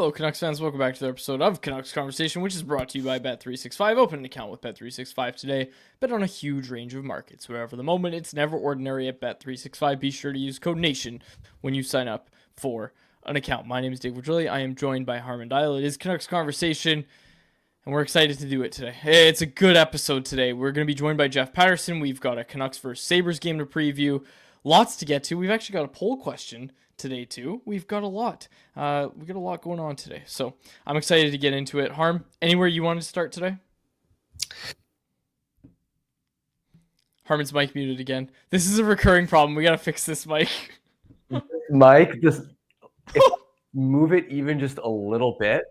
Hello, Canucks fans. Welcome back to the episode of Canucks Conversation, which is brought to you by Bet365. Open an account with Bet365 today. Bet on a huge range of markets. Whatever the moment, it's never ordinary at Bet365. Be sure to use code NATION when you sign up for an account. My name is Dave Virgili. I am joined by Harman Dial. It is Canucks Conversation, and we're excited to do it today. Hey, it's a good episode today. We're going to be joined by Jeff Patterson. We've got a Canucks vs. Sabres game to preview. Lots to get to. We've actually got a poll question today too. We've got a lot. We got a lot going on today, so I'm excited to get into it. Harm, anywhere you want to start today? Harman's mic muted again. This is a recurring problem. We gotta fix this mic. Mike, just move it even just a little bit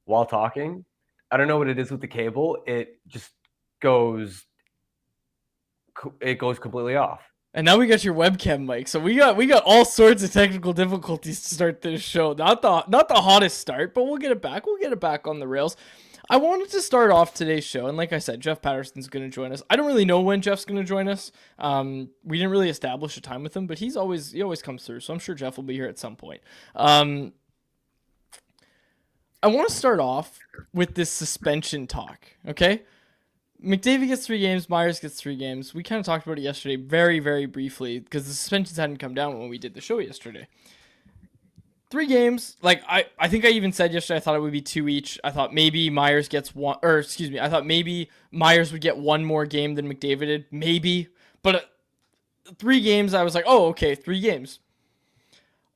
while talking. I don't know what it is with the cable. It just goes. It goes completely off. And now we got your webcam mic, so we got all sorts of technical difficulties to start this show. Not the hottest start, but we'll get it back. We'll get it back on the rails. I wanted to start off today's show, and like I said, Jeff Patterson's going to join us. I don't really know when Jeff's going to join us. We didn't really establish a time with him, but he always comes through, so I'm sure Jeff will be here at some point. I want to start off with this suspension talk, okay? McDavid gets 3 games, Myers gets 3 games. We kind of talked about it yesterday very, very briefly because the suspensions hadn't come down when we did the show yesterday. 3 games, like I think I even said yesterday I thought it would be 2 each. I thought maybe Myers gets one, or excuse me, I thought maybe Myers would get 1 more game than McDavid did, maybe. But 3 games, I was like, oh, okay, 3 games.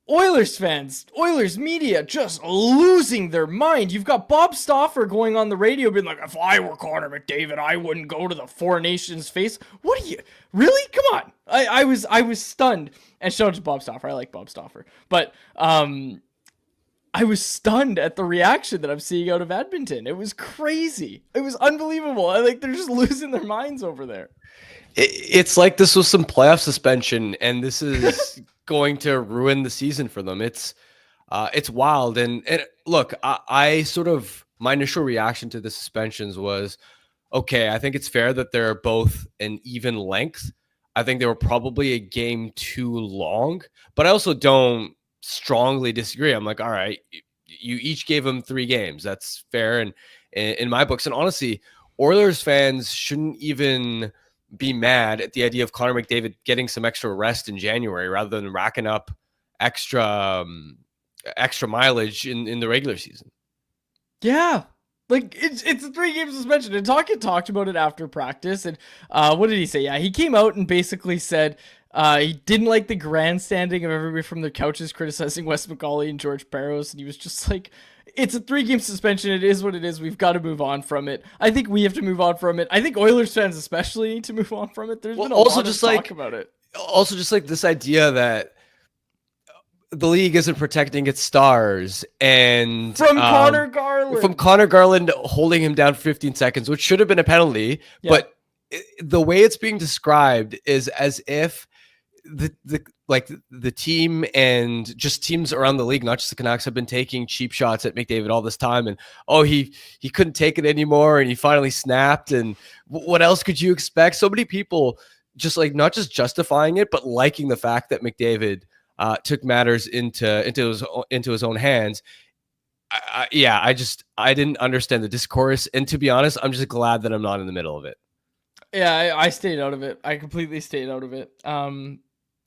Oilers fans, Oilers media just losing their mind. You've got Bob Stauffer going on the radio being like, if I were Connor McDavid, I wouldn't go to the Four Nations face. What are you, really? Come on. I was stunned. And shout out to Bob Stauffer. I like Bob Stauffer. But I was stunned at the reaction that I'm seeing out of Edmonton. It was crazy. It was unbelievable. They're just losing their minds over there. It's like this was some playoff suspension, and this is going to ruin the season for them. It's wild. And look, I sort of, my initial reaction to the suspensions was, okay, I think it's fair that they're both an even length. I think they were probably a game too long, but I also don't strongly disagree. I'm like, all right, you each gave them 3 games. That's fair. And in my books, and honestly, Oilers fans shouldn't even be mad at the idea of Connor McDavid getting some extra rest in January rather than racking up extra mileage in the regular season. Yeah. Like, it's a 3-game suspension. And talked about it after practice. And what did he say? Yeah, he came out and basically said he didn't like the grandstanding of everybody from their couches criticizing Wes McCauley and George Parros. And he was just like, it's a 3-game suspension. It is what it is. We've got to move on from it. I think we have to move on from it. I think Oilers fans especially need to move on from it. There's been a lot of talk about it. Also, just like this idea that the league isn't protecting its stars, and from Connor Garland holding him down for 15 seconds, which should have been a penalty. Yeah. But the way it's being described is as if the team and just teams around the league, not just the Canucks, have been taking cheap shots at McDavid all this time. And he couldn't take it anymore, and he finally snapped. And what else could you expect? So many people just like not just justifying it, but liking the fact that McDavid took matters into his own hands. I didn't understand the discourse, and to be honest, I'm just glad that I'm not in the middle of it. Yeah, I stayed out of it. I completely stayed out of it.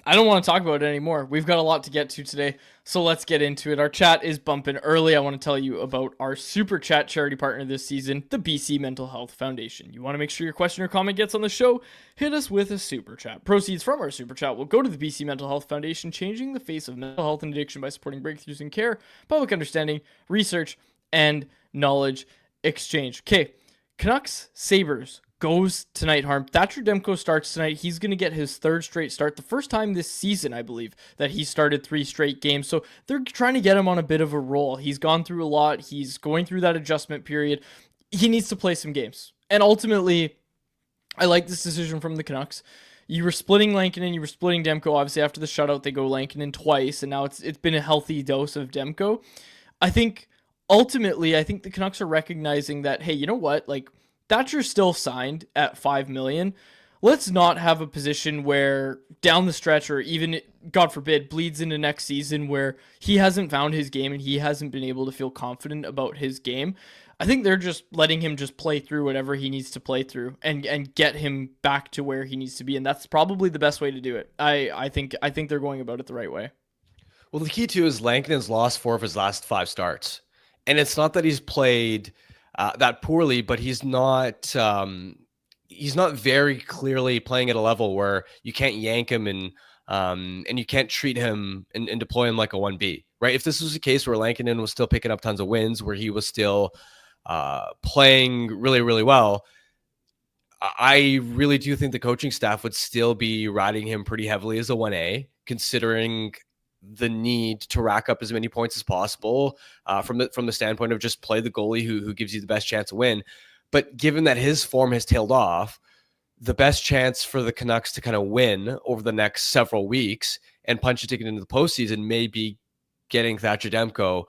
I don't want to talk about it anymore. We've got a lot to get to today, so let's get into it. Our chat is bumping early. I want to tell you about our Super Chat charity partner this season, the BC Mental Health Foundation. You want to make sure your question or comment gets on the show? Hit us with a Super Chat. Proceeds from our Super Chat will go to the BC Mental Health Foundation, changing the face of mental health and addiction by supporting breakthroughs in care, public understanding, research, and knowledge exchange. Okay, Canucks Sabres goes tonight, Harm. Thatcher Demko starts tonight. He's going to get his 3rd straight start. The first time this season, I believe, that he started 3 straight games. So they're trying to get him on a bit of a roll. He's gone through a lot. He's going through that adjustment period. He needs to play some games. And ultimately, I like this decision from the Canucks. You were splitting Lankinen, you were splitting Demko. Obviously, after the shutout, they go Lankinen twice, and now it's been a healthy dose of Demko. I think, ultimately, the Canucks are recognizing that, hey, you know what? Like, Thatcher's still signed at $5 million. let's not have a position where down the stretch, or even, God forbid, bleeds into next season where he hasn't found his game and he hasn't been able to feel confident about his game. I think they're just letting him just play through whatever he needs to play through and get him back to where he needs to be. And that's probably the best way to do it. I think they're going about it the right way. Well, the key too is Lankinen's lost 4 of his last 5 starts. And it's not that he's played that poorly, but he's not very clearly playing at a level where you can't yank him and you can't treat him and deploy him like a 1B, right? If this was a case where Lankinen was still picking up tons of wins, where he was still playing really, really well, I really do think the coaching staff would still be riding him pretty heavily as a 1A, considering the need to rack up as many points as possible from the standpoint of just play the goalie who gives you the best chance to win. But given that his form has tailed off, the best chance for the Canucks to kind of win over the next several weeks and punch a ticket into the postseason may be getting Thatcher Demko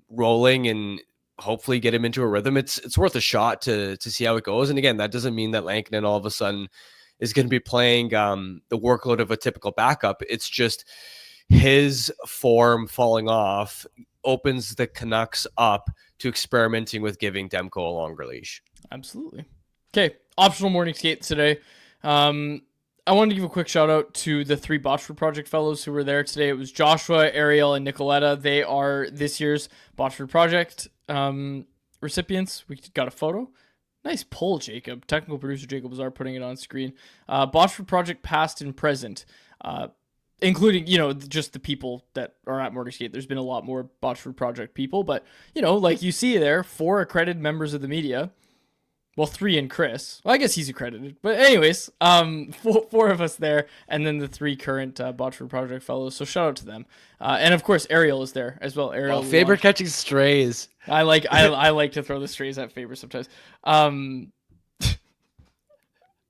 rolling and hopefully get him into a rhythm. It's worth a shot to see how it goes. And again, that doesn't mean that Lankinen all of a sudden is going to be playing the workload of a typical backup. It's just his form falling off opens the Canucks up to experimenting with giving Demko a longer leash. Absolutely. Okay, optional morning skates today. I wanted to give a quick shout out to the 3 Botchford Project fellows who were there today. It was Joshua, Ariel, and Nicoletta. They are this year's Botchford Project recipients. We got a photo. Nice pull, Jacob. Technical producer Jacob Lazar putting it on screen. Botchford Project past and present, including, just the people that are at Morning Skate. There's been a lot more Botchford Project people, but, like you see there, 4 accredited members of the media. Well, 3 and Chris. Well, I guess he's accredited. But anyways, 4 of us there, and then the 3 current Botchford Project fellows. So shout out to them. And of course, Ariel is there as well. Ariel, Faber catching strays. I like to throw the strays at Faber sometimes.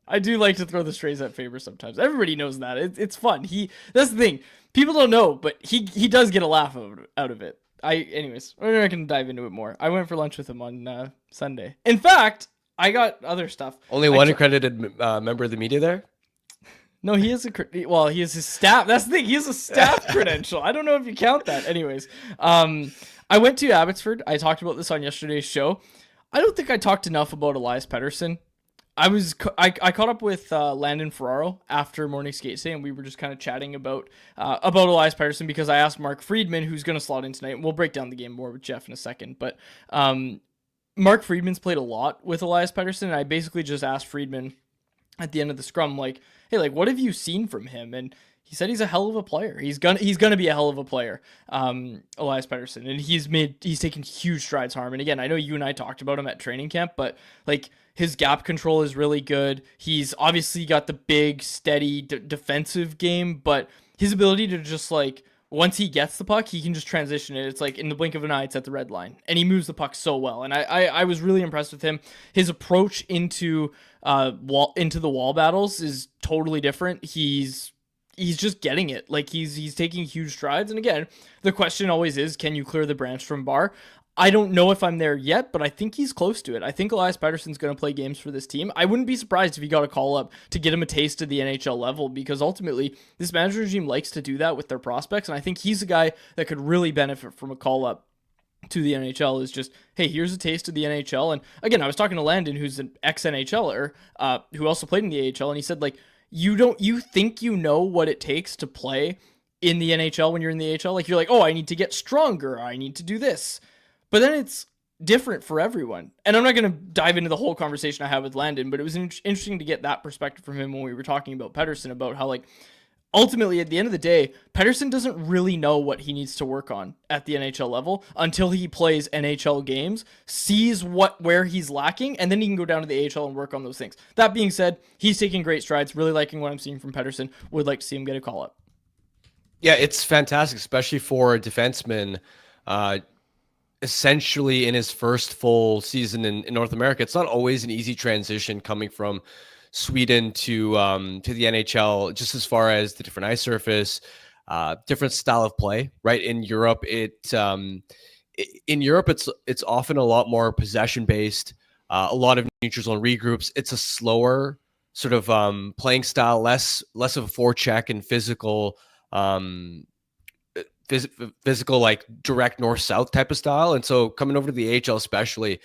I do like to throw the strays at Faber sometimes. Everybody knows that. It's fun. That's the thing. People don't know, but he does get a laugh out of it. Anyways, we're not going to dive into it more. I went for lunch with him on Sunday. In fact, I got other stuff. Only one accredited member of the media there? No, he is he is his staff. That's the thing. He has a staff credential. I don't know if you count that. Anyways, I went to Abbotsford. I talked about this on yesterday's show. I don't think I talked enough about Elias Pettersson. I caught up with Landon Ferraro after morning skate day, and we were just kind of chatting about Elias Pettersson because I asked Mark Friedman, who's going to slot in tonight. We'll break down the game more with Jeff in a second, but Mark Friedman's played a lot with Elias Pettersson, and I basically just asked Friedman at the end of the scrum, like, hey, like, what have you seen from him? And he said he's a hell of a player. He's gonna be a hell of a player, Elias Pettersson, and he's taken huge strides, Harm. And again, I know you and I talked about him at training camp, but like his gap control is really good. He's obviously got the big, steady defensive game, but his ability to just like, once he gets the puck, he can just transition it. It's like in the blink of an eye, it's at the red line. And he moves the puck so well. And I was really impressed with him. His approach into the wall battles is totally different. He's just getting it. Like he's taking huge strides. And again, the question always is, can you clear the branch from Bar? I don't know if I'm there yet, but I think he's close to it. I think Elias Pettersson's going to play games for this team. I wouldn't be surprised if he got a call up to get him a taste of the NHL level, because ultimately this manager regime likes to do that with their prospects. And I think he's a guy that could really benefit from a call up to the NHL. Is just, hey, here's a taste of the NHL. And again, I was talking to Landon, who's an ex-NHLer, who also played in the AHL. And he said, like, you think you know what it takes to play in the NHL when you're in the AHL? Like, you're like, oh, I need to get stronger. I need to do this. But then it's different for everyone. And I'm not going to dive into the whole conversation I had with Landon, but it was interesting to get that perspective from him when we were talking about Pettersson, about how, like, ultimately at the end of the day, Pettersson doesn't really know what he needs to work on at the NHL level until he plays NHL games, sees where he's lacking, and then he can go down to the AHL and work on those things. That being said, he's taking great strides, really liking what I'm seeing from Pettersson. Would like to see him get a call up. Yeah, it's fantastic, especially for a defenseman, essentially in his first full season in North America. It's not always an easy transition coming from Sweden to the NHL, just as far as the different ice surface, different style of play, right? In Europe, it's often a lot more possession based, a lot of neutral zone regroups. It's a slower sort of playing style, less of a forecheck and physical, physical like direct north south type of style. And so coming over to the AHL, especially,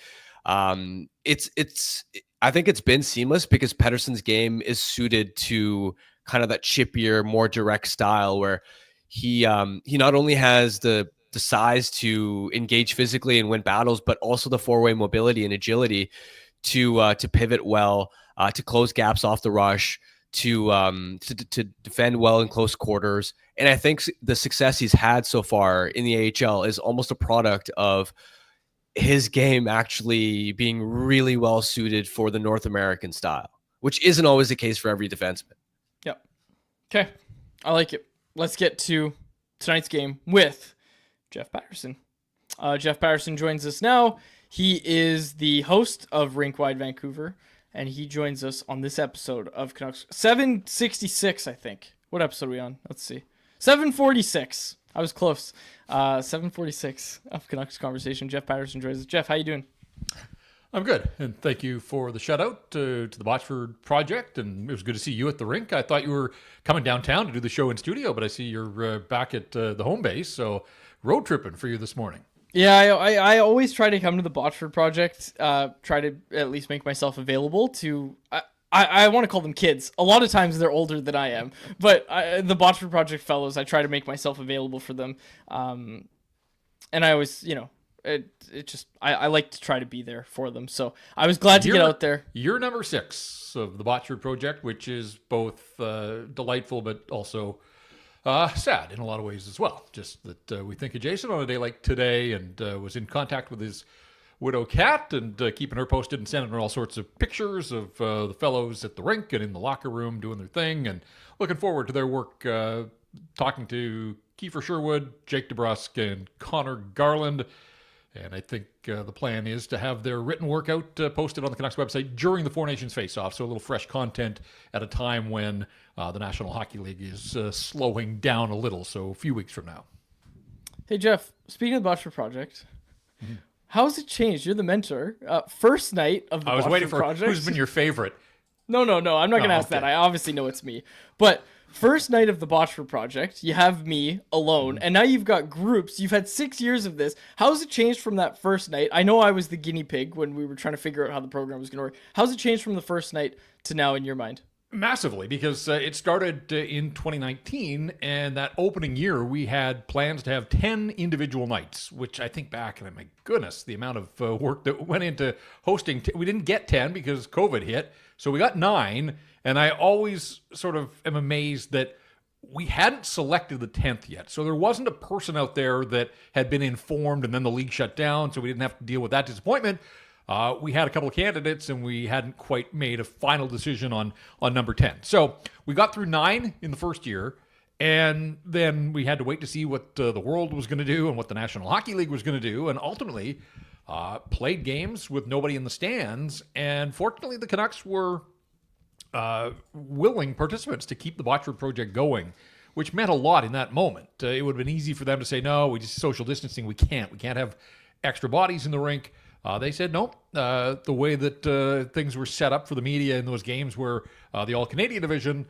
it's I think it's been seamless because Pettersson's game is suited to kind of that chippier, more direct style where he not only has the size to engage physically and win battles, but also the four-way mobility and agility to pivot well, to close gaps off the rush, to defend well in close quarters. And I think the success he's had so far in the AHL is almost a product of his game actually being really well suited for the North American style, which isn't always the case for every defenseman. Yep. Okay. I like it. Let's get to tonight's game with Jeff Patterson. Jeff Patterson joins us now. He is the host of Rink Wide Vancouver, and he joins us on this episode of Canucks 766, I think. What episode are we on? Let's see. 746. I was close. 746 of Canucks Conversation. Jeff Patterson joins us. Jeff, how you doing? I'm good, and thank you for the shout out to the Botchford project, and it was good to see you at the rink. I thought you were coming downtown to do the show in studio, but I see you're back at the home base, so road tripping for you this morning. Yeah, I always try to come to the Botchford project, try to at least make myself available to... I want to call them kids. A lot of times they're older than I am, but the Botchford project fellows, I try to make myself available for them. And I always, I like to try to be there for them. So I was glad to get out there. You're number 6 of the Botchford project, which is both delightful, but also sad in a lot of ways as well. Just that we think of Jason on a day like today, and was in contact with his widow Kat, and keeping her posted and sending her all sorts of pictures of the fellows at the rink and in the locker room doing their thing, and looking forward to their work, talking to Kiefer Sherwood, Jake DeBrusk, and Connor Garland. And I think the plan is to have their written work out posted on the Canucks website during the Four Nations face-off, so a little fresh content at a time when the National Hockey League is slowing down a little, so a few weeks from now. Hey, Jeff, speaking of the Botchford project, how's it changed? You're the mentor. First night of the Botchford project. I was waiting for who's been your favorite. No. I'm not going to ask that. I obviously know it's me. But first night of the Botchford project, you have me alone, and now you've got groups. You've had 6 years of this. How's it changed from that first night? I know I was the guinea pig when we were trying to figure out how the program was going to work. How's it changed from the first night to now in your mind? Massively, because it started in 2019, and that opening year we had plans to have 10 individual nights, which I think back, and my goodness, the amount of work that went into hosting. We didn't get 10 because COVID hit, so we got 9, and I always sort of am amazed that we hadn't selected the 10th yet. So there wasn't a person out there that had been informed, and then the league shut down, so we didn't have to deal with that disappointment. We had a couple of candidates, and we hadn't quite made a final decision on number 10. So we got through 9 in the first year, and then we had to wait to see what the world was going to do and what the National Hockey League was going to do, and ultimately played games with nobody in the stands. And fortunately, the Canucks were willing participants to keep the Botchford project going, which meant a lot in that moment. It would have been easy for them to say, no, we just social distancing. We can't have extra bodies in the rink. They said, no, the way that things were set up for the media in those games were the All-Canadian division.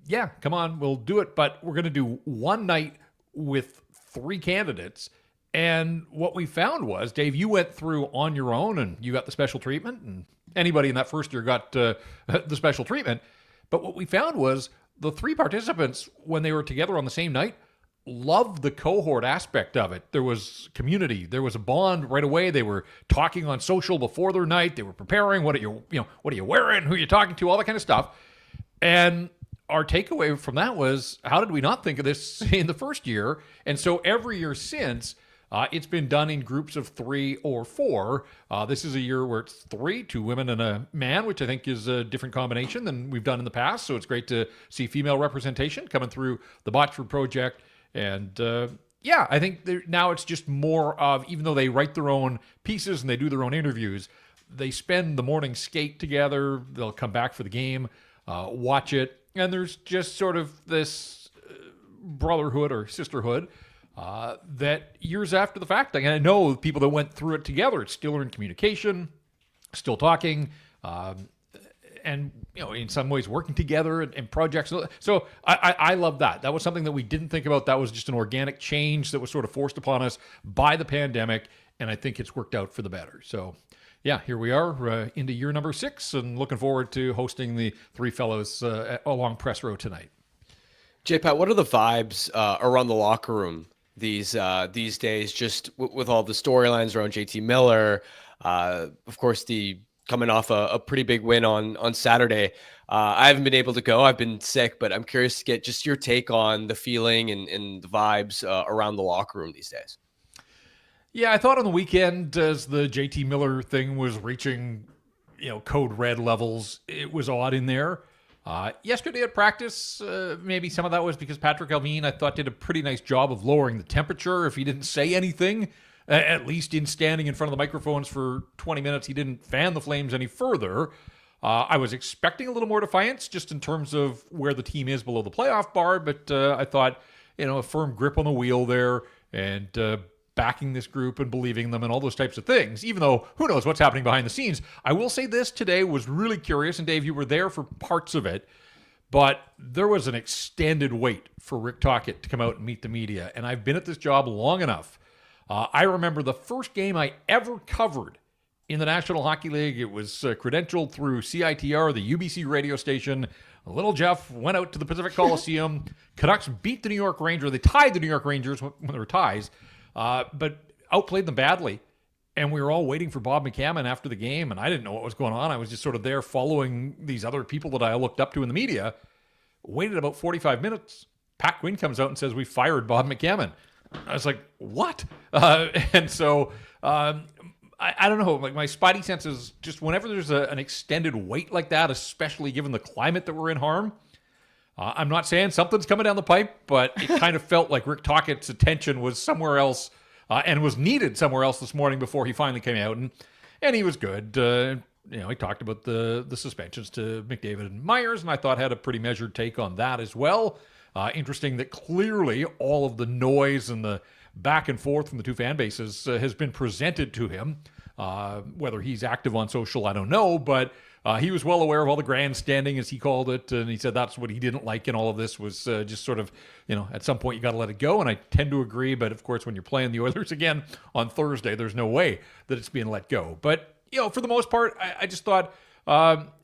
Yeah, come on, we'll do it. But we're going to do one night with 3 candidates. And what we found was, Dave, you went through on your own and you got the special treatment. And anybody in that first year got the special treatment. But what we found was the 3 participants, when they were together on the same night, loved the cohort aspect of it. There was community. There was a bond right away. They were talking on social before their night. They were preparing. What are you wearing? Who are you talking to? All that kind of stuff. And our takeaway from that was, how did we not think of this in the first year? And so every year since, it's been done in groups of 3 or 4. This is a year where it's 3, 2 women and a man, which I think is a different combination than we've done in the past. So it's great to see female representation coming through the Botchford project. And I think now it's just more of, even though they write their own pieces and they do their own interviews, they spend the morning skate together. They'll come back for the game, watch it. And there's just sort of this brotherhood or sisterhood that years after the fact, and I know people that went through it together, still are in communication, still talking. and in some ways working together and projects. So I love that. That was something that we didn't think about. That was just an organic change that was sort of forced upon us by the pandemic, and I think it's worked out for the better. So yeah, here we are into year number 6, and looking forward to hosting the three fellows along press row tonight. J-Pat, what are the vibes around the locker room these days, just with all the storylines around JT Miller? Of course, the coming off a pretty big win on Saturday. I haven't been able to go. I've been sick, but I'm curious to get just your take on the feeling and the vibes around the locker room these days. Yeah, I thought on the weekend, as the JT Miller thing was reaching, code red levels, it was odd in there. Yesterday at practice, maybe some of that was because Patrick Allvin, I thought, did a pretty nice job of lowering the temperature. If he didn't say anything, at least in standing in front of the microphones for 20 minutes, he didn't fan the flames any further. I was expecting a little more defiance just in terms of where the team is below the playoff bar, but I thought, a firm grip on the wheel there and backing this group and believing them and all those types of things, even though who knows what's happening behind the scenes. I will say this today was really curious, and Dave, you were there for parts of it, but there was an extended wait for Rick Tocchet to come out and meet the media, and I've been at this job long enough. I remember the first game I ever covered in the National Hockey League. It was credentialed through CITR, the UBC radio station. Little Jeff went out to the Pacific Coliseum. Canucks beat the New York Rangers. They tied the New York Rangers when there were ties, but outplayed them badly. And we were all waiting for Bob McCammon after the game, and I didn't know what was going on. I was just sort of there following these other people that I looked up to in the media. Waited about 45 minutes. Pat Quinn comes out and says, "We fired Bob McCammon." I was like, what? And so I don't know, like my spidey senses, just whenever there's an extended wait like that, especially given the climate that we're in, Harm, I'm not saying something's coming down the pipe, but it kind of felt like Rick Tocchet's attention was somewhere else and was needed somewhere else this morning before he finally came out. And he was good. He talked about the suspensions to McDavid and Myers, and I thought had a pretty measured take on that as well. Interesting that clearly all of the noise and the back and forth from the two fan bases has been presented to him. Whether he's active on social, I don't know, but he was well aware of all the grandstanding, as he called it, and he said that's what he didn't like in all of this was just sort of, at some point you got to let it go, and I tend to agree, but of course when you're playing the Oilers again on Thursday, there's no way that it's being let go. But, for the most part, I just thought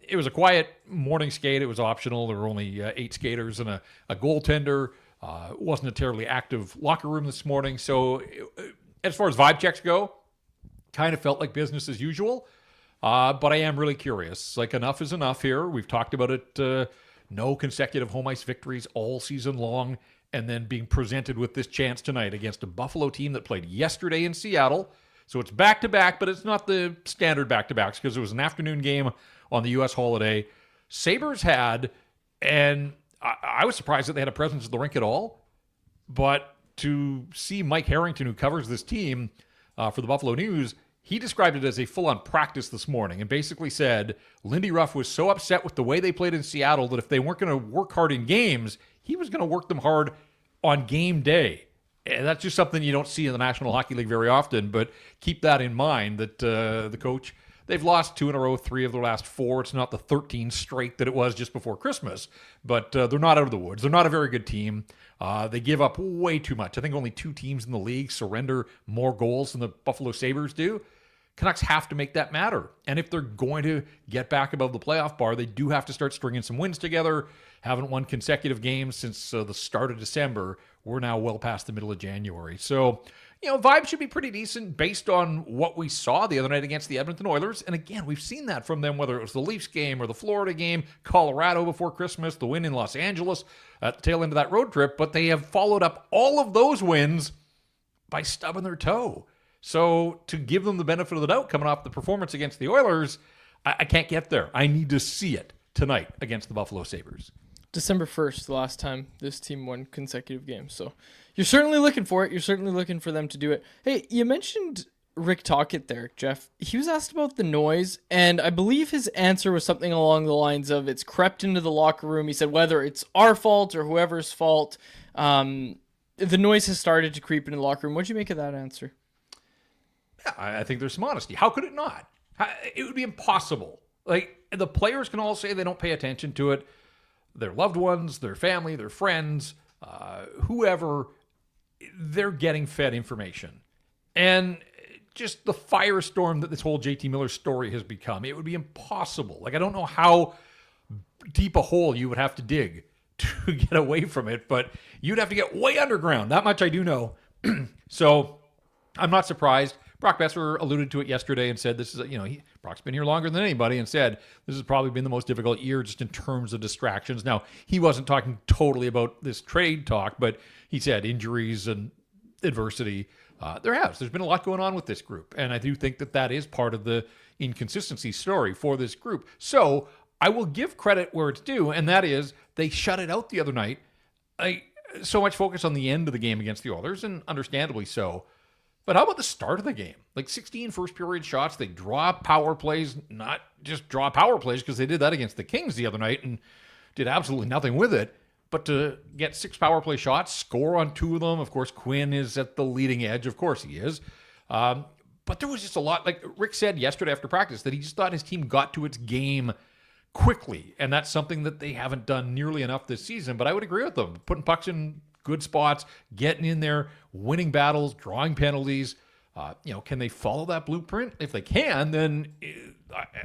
it was a quiet morning skate. It was optional. There were only 8 skaters and a goaltender. It wasn't a terribly active locker room this morning. So as far as vibe checks go, kind of felt like business as usual. But I am really curious. Like, enough is enough here. We've talked about it. No consecutive home ice victories all season long. And then being presented with this chance tonight against a Buffalo team that played yesterday in Seattle. So it's back-to-back, but it's not the standard back-to-backs because it was an afternoon game on the U.S. holiday. Sabres had, and I was surprised that they had a presence at the rink at all, but to see Mike Harrington, who covers this team for the Buffalo News, he described it as a full-on practice this morning and basically said Lindy Ruff was so upset with the way they played in Seattle that if they weren't going to work hard in games, he was going to work them hard on game day. And that's just something you don't see in the National Hockey League very often, but keep that in mind that the coach, they've lost 2 in a row, 3 of their last 4. It's not the 13 straight that it was just before Christmas, but they're not out of the woods. They're not a very good team. They give up way too much. I think only 2 teams in the league surrender more goals than the Buffalo Sabres do. Canucks have to make that matter. And if they're going to get back above the playoff bar, they do have to start stringing some wins together. Haven't won consecutive games since the start of December. We're now well past the middle of January. So, vibe should be pretty decent based on what we saw the other night against the Edmonton Oilers. And again, we've seen that from them, whether it was the Leafs game or the Florida game, Colorado before Christmas, the win in Los Angeles at the tail end of that road trip. But they have followed up all of those wins by stubbing their toe. So to give them the benefit of the doubt coming off the performance against the Oilers, I can't get there. I need to see it tonight against the Buffalo Sabres. December 1st, the last time this team won consecutive games. So you're certainly looking for it. You're certainly looking for them to do it. Hey, you mentioned Rick Tocchet there, Jeff. He was asked about the noise, and I believe his answer was something along the lines of it's crept into the locker room. He said whether it's our fault or whoever's fault, the noise has started to creep into the locker room. What'd you make of that answer? Yeah, I think there's some honesty. How could it not? It would be impossible Like, the players can all say they don't pay attention to it. Their loved ones, their family, their friends, whoever, they're getting fed information. And just the firestorm that this whole JT Miller story has become, it would be impossible. Like, I don't know how deep a hole you would have to dig to get away from it, but you'd have to get way underground. That much I do know. So I'm not surprised. Brock Besser alluded to it yesterday and said this is, Brock's been here longer than anybody, and said this has probably been the most difficult year just in terms of distractions. Now, he wasn't talking totally about this trade talk, but he said injuries and adversity. There's been a lot going on with this group, and I do think that is part of the inconsistency story for this group. So I will give credit where it's due, and that is they shut it out the other night. So much focus on the end of the game against the Oilers, and understandably so. But how about the start of the game? Like 16 first period shots. They draw power plays, not just draw power plays, because they did that against the Kings the other night and did absolutely nothing with it. But to get 6 power play shots, score on 2 of them. Of course, Quinn is at the leading edge. Of course he is. But there was just a lot. Like Rick said yesterday after practice, that he just thought his team got to its game quickly. And that's something that they haven't done nearly enough this season. But I would agree with them. Putting pucks in good spots, getting in there, winning battles, drawing penalties. Can they follow that blueprint? If they can, then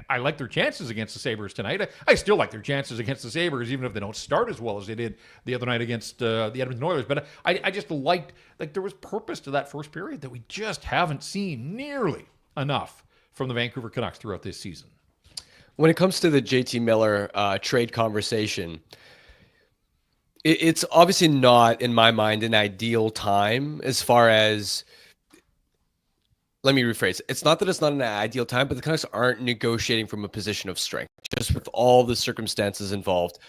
I like their chances against the Sabres tonight. I still like their chances against the Sabres, even if they don't start as well as they did the other night against the Edmonton Oilers. But I just liked, there was purpose to that first period that we just haven't seen nearly enough from the Vancouver Canucks throughout this season. When it comes to the JT Miller trade conversation, it's obviously not, in my mind, an ideal time as far as, let me rephrase. It's not that it's not an ideal time, but the Canucks aren't negotiating from a position of strength, just with all the circumstances involved.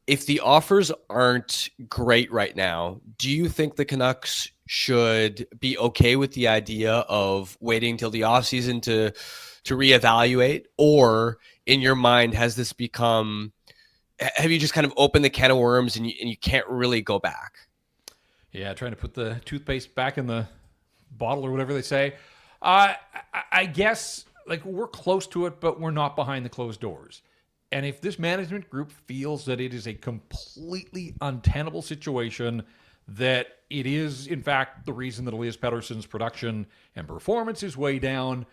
If the offers aren't great right now, do you think the Canucks should be okay with the idea of waiting till the offseason to reevaluate? Or in your mind, has this become, have you just kind of opened the can of worms and you can't really go back? Yeah, trying to put the toothpaste back in the bottle or whatever they say. I guess, we're close to it, but we're not behind the closed doors. And if this management group feels that it is a completely untenable situation, that it is, in fact, the reason that Elias Pettersson's production and performance is way down,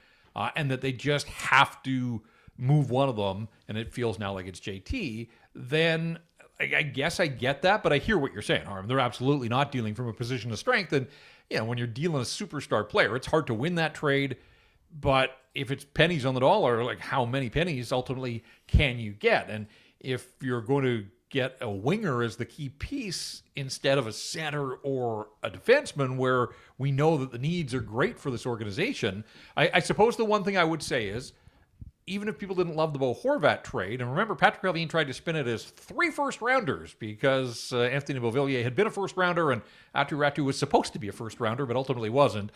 and that they just have to move one of them, and it feels now like it's JT, then I guess I get that, but I hear what you're saying, Harm. They're absolutely not dealing from a position of strength, and when you're dealing a superstar player, it's hard to win that trade, but if it's pennies on the dollar, how many pennies ultimately can you get? And if you're going to get a winger as the key piece instead of a center or a defenseman, where we know that the needs are great for this organization, I suppose the one thing I would say is, even if people didn't love the Bo Horvat trade, and remember, Patrick Allvin tried to spin it as 3 first-rounders because Anthony Beauvillier had been a first-rounder and Aatu Räty was supposed to be a first-rounder, but ultimately wasn't.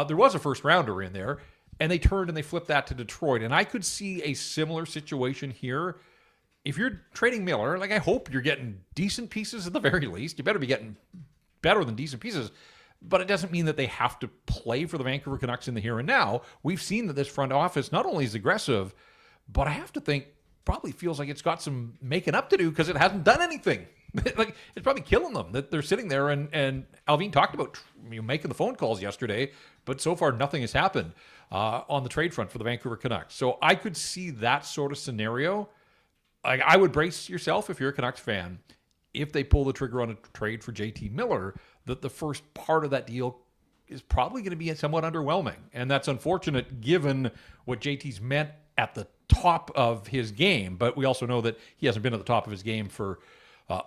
There was a first-rounder in there, and they turned and they flipped that to Detroit. And I could see a similar situation here. If you're trading Miller, I hope you're getting decent pieces at the very least. You better be getting better than decent pieces. But it doesn't mean that they have to play for the Vancouver Canucks in the here and now. We've seen that this front office not only is aggressive, but I have to think probably feels like it's got some making up to do because it hasn't done anything. It's probably killing them that they're sitting there. And Allvin talked about making the phone calls yesterday, but so far nothing has happened on the trade front for the Vancouver Canucks. So I could see that sort of scenario. I would brace yourself if you're a Canucks fan. If they pull the trigger on a trade for JT Miller, that the first part of that deal is probably going to be somewhat underwhelming. And that's unfortunate given what JT's meant at the top of his game. But we also know that he hasn't been at the top of his game for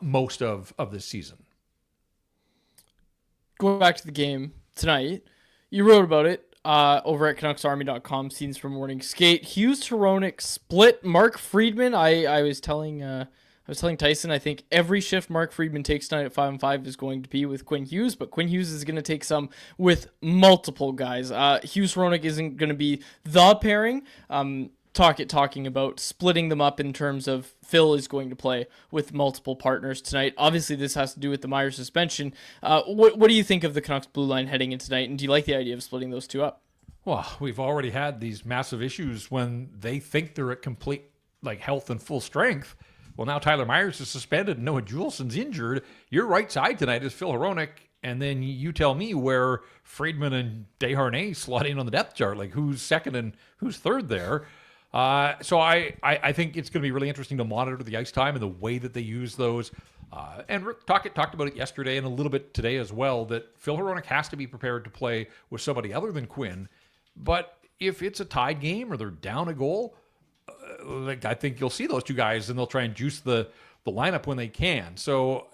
most of this season. Going back to the game tonight, you wrote about it over at CanucksArmy.com, scenes from morning skate. Hughes Hronek split Mark Friedman. I was telling Tyson, I think every shift Mark Friedman takes tonight at 5-on-5 is going to be with Quinn Hughes, but Quinn Hughes is going to take some with multiple guys. Hughes Hronek isn't going to be the pairing. Talking about splitting them up in terms of Phil is going to play with multiple partners tonight. Obviously, this has to do with the Myers suspension. What do you think of the Canucks blue line heading in tonight, and do you like the idea of splitting those two up? Well, we've already had these massive issues when they think they're at complete like health and full strength. Well, now Tyler Myers is suspended and Noah Juulsen's injured. Your right side tonight is Phil Hronek, and then you tell me where Friedman and Desharnais slot in on the depth chart. Like, who's second and who's third there? So I think it's going to be really interesting to monitor the ice time and the way that they use those. And Rick Tocchet talked about it yesterday and a little bit today as well, that Phil Hronek has to be prepared to play with somebody other than Quinn. But if it's a tied game or they're down a goal, like, I think you'll see those two guys and they'll try and juice the lineup when they can. So,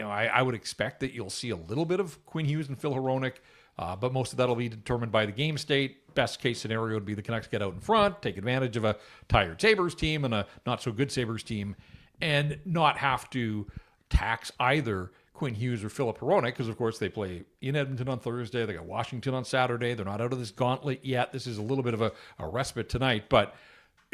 I would expect that you'll see a little bit of Quinn Hughes and Phil Hronek, but most of that will be determined by the game state. Best case scenario would be the Canucks get out in front, take advantage of a tired Sabres team and a not so good Sabres team, and not have to tax either Quinn Hughes or Philip Hronek, because of course they play in Edmonton on Thursday. They got Washington on Saturday. They're not out of this gauntlet yet. This is a little bit of a respite tonight, but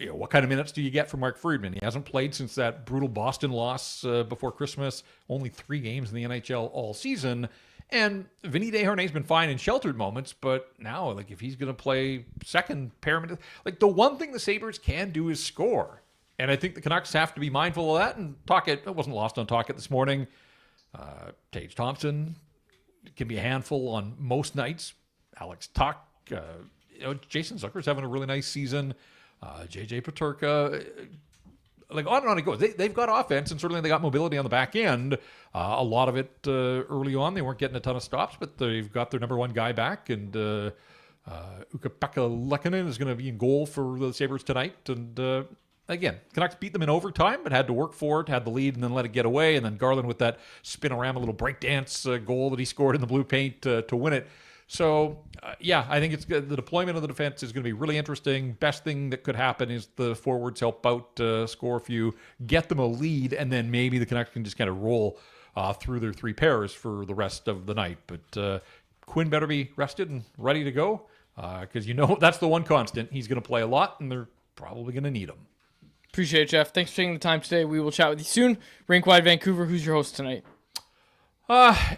what kind of minutes do you get from Mark Friedman? He hasn't played since that brutal Boston loss before Christmas. Only 3 games in the NHL all season. And Vinny Desharnais's been fine in sheltered moments, but now, like, if he's going to play second pair, like, the one thing the Sabres can do is score. And I think the Canucks have to be mindful of that. And Tocchet, it wasn't lost on Tocchet this morning. Tage Thompson can be a handful on most nights. Alex Tuch, Jason Zucker's having a really nice season. JJ Peterka, like, on and on it goes. They've got offense, and certainly they got mobility on the back end. A lot of it early on, they weren't getting a ton of stops, but they've got their number one guy back, and Ukko-Pekka Lehkonen is going to be in goal for the Sabres tonight. And again, Canucks beat them in overtime, but had to work for it, had the lead, and then let it get away. And then Garland with that spin-a-rama little breakdance goal that he scored in the blue paint to win it. So, I think it's good. The deployment of the defense is going to be really interesting. Best thing that could happen is the forwards help out, score a few, get them a lead, and then maybe the Canucks can just kind of roll through their 3 pairs for the rest of the night. But Quinn better be rested and ready to go, because that's the one constant. He's going to play a lot, and they're probably going to need him. Appreciate it, Jeff. Thanks for taking the time today. We will chat with you soon. Rink Wide Vancouver, who's your host tonight? I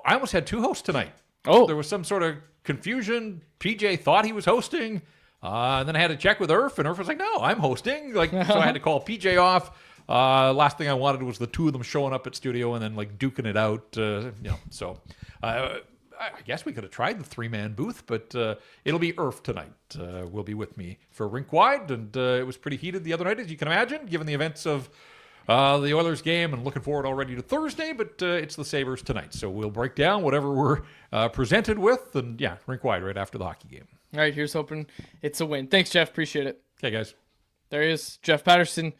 almost had 2 hosts tonight. Oh, there was some sort of confusion. PJ thought he was hosting. And then I had to check with Irf, and Irf was like, no, I'm hosting. So I had to call PJ off. Last thing I wanted was the 2 of them showing up at studio and then like duking it out. So I guess we could have tried the 3-man booth, but it'll be Irf tonight. Will be with me for Rink Wide, and it was pretty heated the other night, as you can imagine, given the events of the Oilers game, and looking forward already to Thursday, but it's the Sabres tonight. So we'll break down whatever we're presented with, and Rink Wide right after the hockey game. All right, here's hoping it's a win. Thanks, Jeff. Appreciate it. Okay, guys. There he is, Jeff Patterson,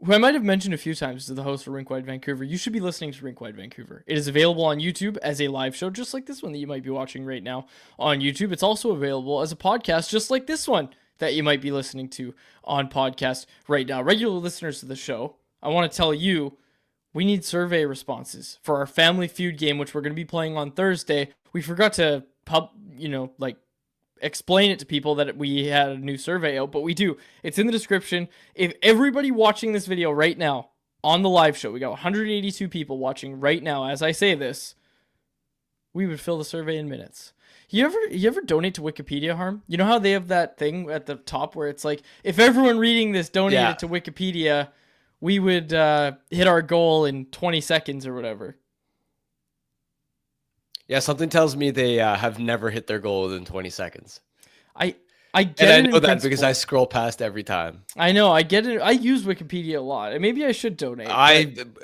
who I might have mentioned a few times as the host for Rink Wide Vancouver. You should be listening to Rink Wide Vancouver. It is available on YouTube as a live show, just like this one that you might be watching right now on YouTube. It's also available as a podcast, just like this one that you might be listening to on podcast right now. Regular listeners to the show, I want to tell you, we need survey responses for our Family Feud game, which we're going to be playing on Thursday. We forgot to explain it to people that we had a new survey out, but we do. It's in the description. If everybody watching this video right now on the live show, we got 182 people watching right now as I say this, we would fill the survey in minutes. You ever donate to Wikipedia, Harm? You know how they have that thing at the top where it's like, if everyone reading this donated to Wikipedia, we would hit our goal in 20 seconds or whatever. Yeah, something tells me they have never hit their goal within 20 seconds. I get and it. I know that principle. because I scroll past every time. I know, I get it. I use Wikipedia a lot. Maybe I should donate.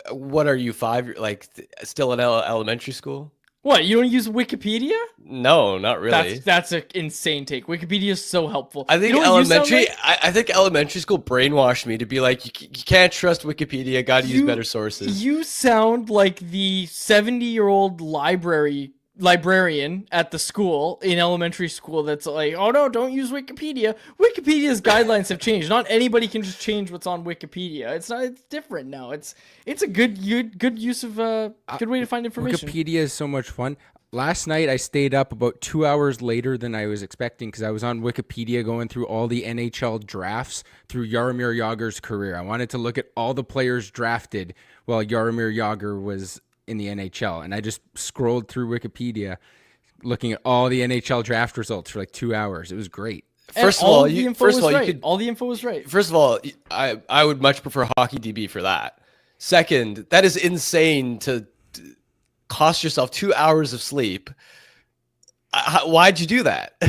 What are you, 5? Like, still in elementary school? What, you don't use Wikipedia? No, not really. That's an insane take. Wikipedia is so helpful. I think I think elementary school brainwashed me to be like, you can't trust Wikipedia, gotta use better sources. You sound like the 70-year-old librarian at the school in elementary school that's like, oh no, don't use Wikipedia. Wikipedia's guidelines have changed. Not anybody can just change what's on Wikipedia. It's different now. It's a good use of good way to find information. Wikipedia is so much fun. Last night I stayed up about 2 hours later than I was expecting because I was on Wikipedia going through all the NHL drafts through Jaromir Jagr's career. I wanted to look at all the players drafted while Jaromir Jagr was in the NHL, and I just scrolled through Wikipedia looking at all the NHL draft results for like 2 hours. It was great. First of all all, the you info first was of all right. you could All the info was right. first of all, I would much prefer Hockey DB for that. Second, that is insane to cost yourself 2 hours of sleep. Why'd you do that?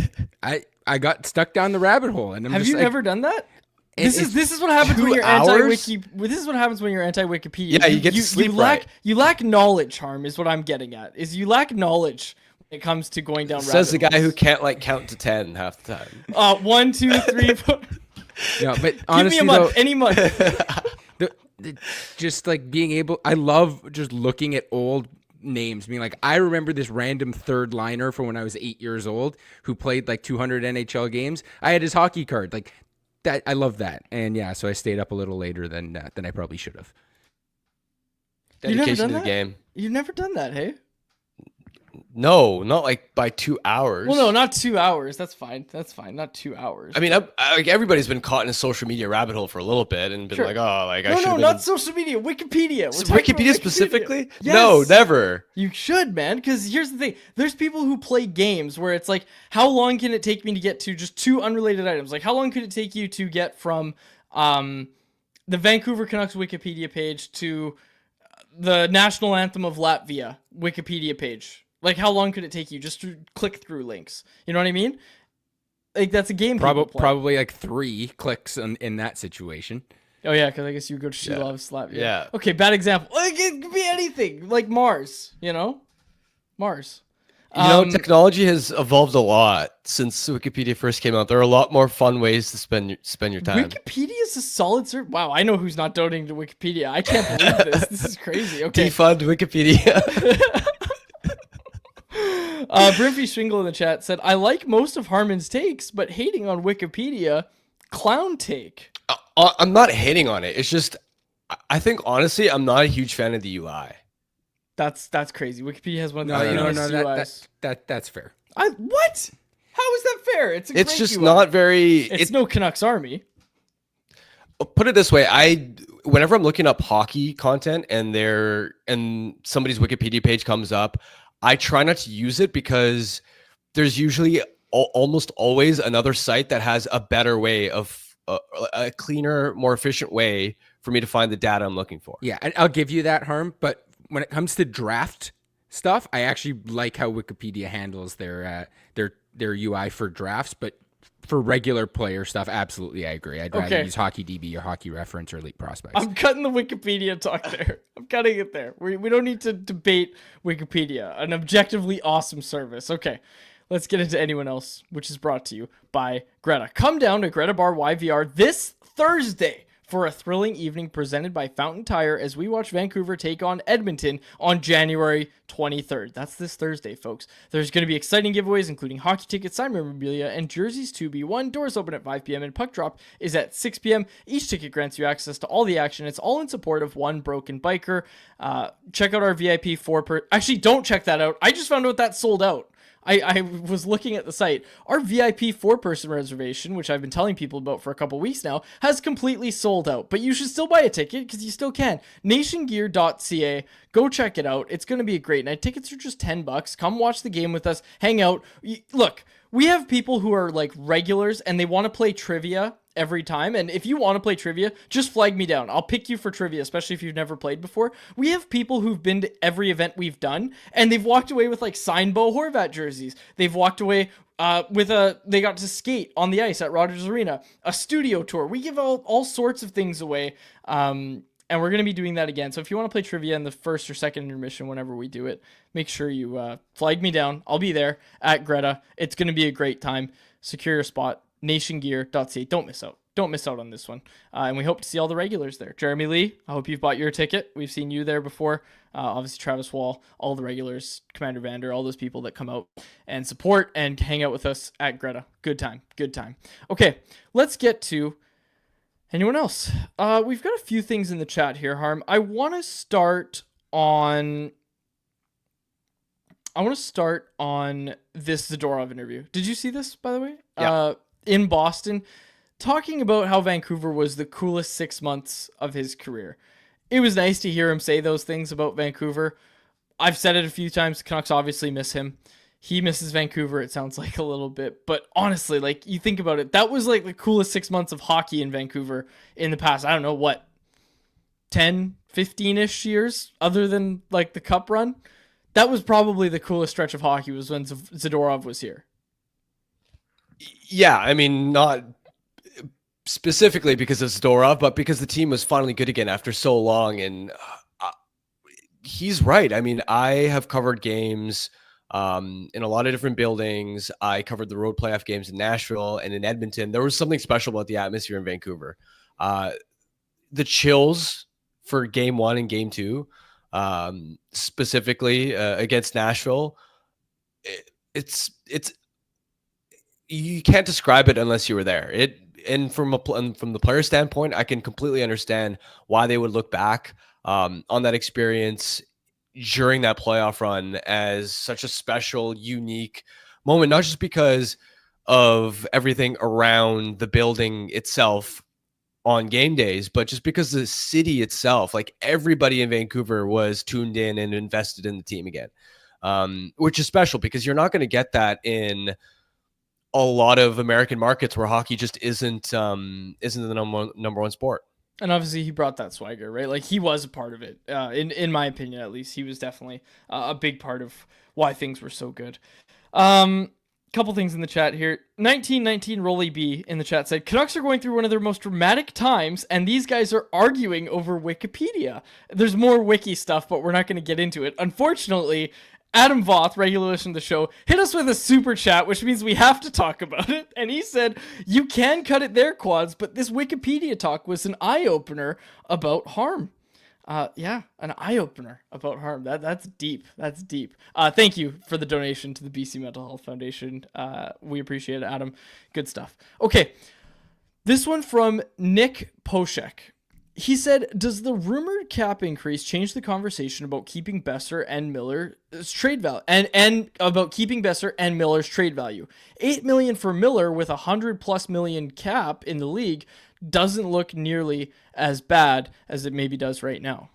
I got stuck down the rabbit hole, and I'm Have just you like, never done that? This it's is what happens when 2 you're hours? anti-wiki. This is what happens when you're anti-Wikipedia. Yeah, you get to sleep right. You lack knowledge, Harm, is what I'm getting at. Is you lack knowledge when it comes to going down. Says the rabbit guy who holes. can't like count to 10 half the time. 1, 2, 3, 4. no, but Give honestly, me a month. though, Any month. just like being able, I love just looking at old names, being like, I remember this random third liner from when I was 8 years old who played like 200 NHL games. I had his hockey card, like that. I love that, and yeah, so I stayed up a little later than I probably should have. You've never Dedication done to the that? game. You've never done that, hey? No, not like by 2 hours. Well, no, not 2 hours. That's fine. That's fine. Not 2 hours. I mean, like everybody's been caught in a social media rabbit hole for a little bit and been Sure. like, oh, like I no, should no, have not social media. Wikipedia. We're been. talking about Wikipedia specifically? Yes. No, never. You should, man, because here's the thing. There's people who play games where it's like, how long can it take me to get to just 2 unrelated items? Like, how long could it take you to get from the Vancouver Canucks Wikipedia page to the national anthem of Latvia Wikipedia page? Like, how long could it take you just to click through links? You know what I mean? Like, that's a game. Probably like 3 clicks in that situation. Oh yeah, because I guess you go to She Yeah. Loves Latvia. Yeah. Okay, bad example. Like, it could be anything. Like Mars. You know, Mars. You know, technology has evolved a lot since Wikipedia first came out. There are a lot more fun ways to spend your time. Wikipedia is a solid service. Wow, I know who's not donating to Wikipedia. I can't believe this. This is crazy. Okay. Defund Wikipedia. Brimfy Shingle in the chat said, I like most of Harmon's takes, but hating on Wikipedia, clown take. I'm not hating on it. It's just, I think honestly, I'm not a huge fan of the UI. That's crazy. Wikipedia has one of the No, nicest UIs. that's fair. What? How is that fair? It's a It's great just UI. not very. It's no Canucks Army. Put it this way, whenever I'm looking up hockey content and somebody's Wikipedia page comes up, I try not to use it because there's usually almost always another site that has a better way of a cleaner, more efficient way for me to find the data I'm looking for. Yeah, and I'll give you that, Harm. But when it comes to draft stuff, I actually like how Wikipedia handles their UI for drafts. But for regular player stuff, absolutely, I agree. I'd rather use Hockey DB or Hockey Reference or Elite Prospects. I'm cutting the Wikipedia talk there. I'm cutting it there. We don't need to debate Wikipedia, an objectively awesome service. Okay, let's get into anyone else, which is brought to you by Greta. Come down to Greta Bar YVR this Thursday for a thrilling evening presented by Fountain Tire as we watch Vancouver take on Edmonton on January 23rd. That's this Thursday, folks. There's going to be exciting giveaways, including hockey tickets, signed memorabilia, and jerseys to be won. Doors open at 5 p.m. and puck drop is at 6 p.m. Each ticket grants you access to all the action. It's all in support of One Broken Biker. Check out our VIP 4 Actually, don't check that out. I just found out that sold out. I was looking at the site. Our VIP 4-person reservation, which I've been telling people about for a couple weeks now, has completely sold out. But you should still buy a ticket because you still can. Nationgear.ca. Go check it out. It's going to be a great night. Tickets are just $10. Come watch the game with us. Hang out. Look, we have people who are like regulars and they want to play trivia every time. And if you want to play trivia, just flag me down. I'll pick you for trivia, especially if you've never played before. We have people who've been to every event we've done and they've walked away with like signed Bo Horvat jerseys. They've walked away they got to skate on the ice at Rogers Arena, a studio tour. We give all sorts of things away. And we're going to be doing that again. So if you want to play trivia in the first or second intermission, whenever we do it, make sure you flag me down. I'll be there at Greta. It's going to be a great time. Secure your spot. Nationgear.ca. Don't miss out. Don't miss out on this one. And we hope to see all the regulars there. Jeremy Lee, I hope you've bought your ticket. We've seen you there before. Obviously, Travis Wall, all the regulars, Commander Vander, all those people that come out and support and hang out with us at Greta. Good time. Good time. Okay, let's get to anyone else. We've got a few things in the chat here, Harm. I want to start on this Zadorov interview. Did you see this, by the way? Yeah. In Boston, talking about how Vancouver was the coolest 6 months of his career. It was nice to hear him say those things about Vancouver. I've said it a few times. The Canucks obviously miss him. He misses Vancouver, it sounds like, a little bit. But honestly, like, you think about it, that was like the coolest 6 months of hockey in Vancouver in the past, I don't know, what, 10, 15-ish years, other than like the cup run. That was probably the coolest stretch of hockey, was when Zadorov was here. Yeah, I mean, not specifically because of Zadorov, but because the team was finally good again after so long. And he's right. I mean, I have covered games in a lot of different buildings. I covered the road playoff games in Nashville and in Edmonton. There was something special about the atmosphere in Vancouver. The chills for game 1 and game 2, specifically against Nashville, it's you can't describe it unless you were there. And from the player standpoint, I can completely understand why they would look back on that experience during that playoff run as such a special, unique moment, not just because of everything around the building itself on game days, but just because the city itself, like everybody in Vancouver was tuned in and invested in the team again, which is special because you're not going to get that in a lot of American markets where hockey just isn't the number one sport. And obviously he brought that swagger, right? Like, he was a part of it. In my opinion, at least, he was definitely a big part of why things were so good. Couple things in the chat here. 1919 Rolly B in the chat said, Canucks are going through one of their most dramatic times, and these guys are arguing over Wikipedia. There's more wiki stuff, but we're not going to get into it. Unfortunately, Adam Voth, regular listener to the show, hit us with a super chat, which means we have to talk about it. And he said, you can cut it there, Quads, but this Wikipedia talk was an eye-opener about harm. Yeah, an eye-opener about harm. That's deep. That's deep. Thank you for the donation to the BC Mental Health Foundation. We appreciate it, Adam. Good stuff. Okay, this one from Nick Poshek. He said, does the rumored cap increase change the conversation about keeping Besser and Miller's trade value and about keeping Besser and Miller's trade value? $8 million for Miller with $100+ million cap in the league doesn't look nearly as bad as it maybe does right now.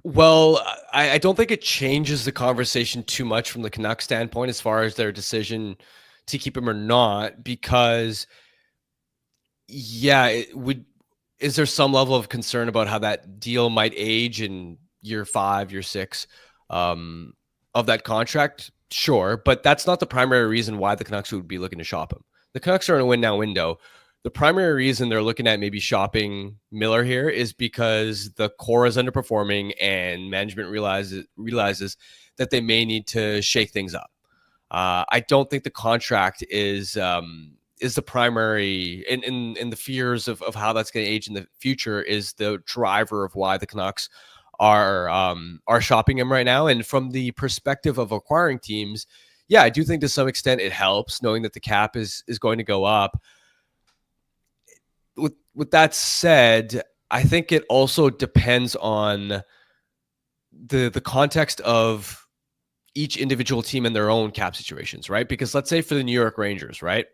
Well, I don't think it changes the conversation too much from the Canucks standpoint as far as their decision to keep him or not, because is there some level of concern about how that deal might age in year 5, year 6 of that contract? Sure, but that's not the primary reason why the Canucks would be looking to shop him. The Canucks are in a win now window. The primary reason they're looking at maybe shopping Miller here is because the core is underperforming and management realizes that they may need to shake things up. I don't think the contract is the primary in the fears of how that's going to age in the future is the driver of why the Canucks are shopping him right now. And from the perspective of acquiring teams, yeah, I do think to some extent it helps knowing that the cap is going to go up. With that said, I think it also depends on the context of each individual team and their own cap situations, right? Because let's say for the New York Rangers, right?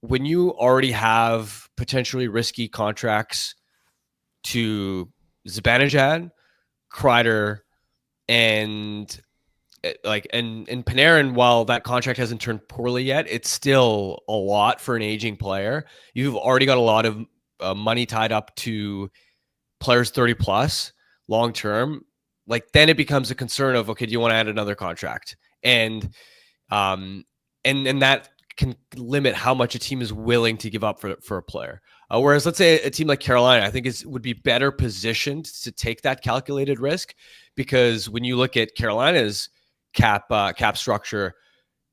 When you already have potentially risky contracts to Zibanejad, Kreider, and Panarin, while that contract hasn't turned poorly yet, it's still a lot for an aging player. You've already got a lot of money tied up to players 30 plus long term. Like, then it becomes a concern of, okay, do you want to add another contract? And that can limit how much a team is willing to give up for a player. Whereas let's say a team like Carolina, I think would be better positioned to take that calculated risk, because when you look at Carolina's cap structure,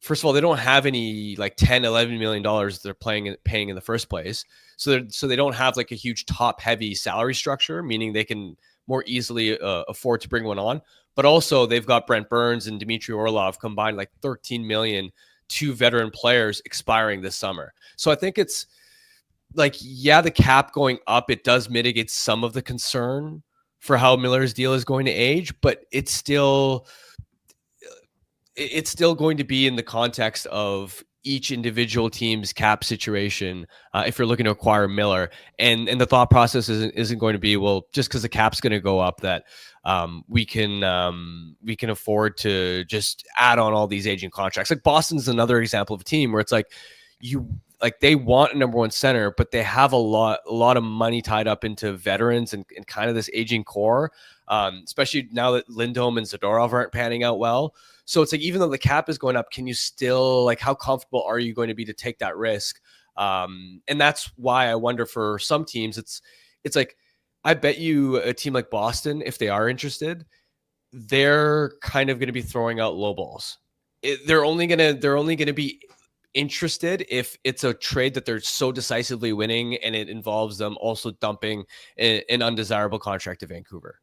first of all, they don't have any like $10-11 million they're paying in the first place. So they don't have like a huge top heavy salary structure, meaning they can more easily afford to bring one on. But also they've got Brent Burns and Dmitry Orlov combined like $13 million, 2 veteran players expiring this summer. So I think it's like, yeah, the cap going up, it does mitigate some of the concern for how Miller's deal is going to age, but it's still going to be in the context of each individual team's cap situation if you're looking to acquire Miller. And the thought process isn't going to be, well, just because the cap's going to go up, that we can afford to just add on all these aging contracts. Like Boston's another example of a team where it's like they want a number one center, but they have a lot of money tied up into veterans and kind of this aging core, especially now that Lindholm and Zadorov aren't panning out well. So it's like, even though the cap is going up, can you still, like, how comfortable are you going to be to take that risk? And that's why I wonder for some teams, it's like, I bet you a team like Boston, if they are interested, they're kind of going to be throwing out low balls. They're only going to be interested if it's a trade that they're so decisively winning and it involves them also dumping an undesirable contract to Vancouver.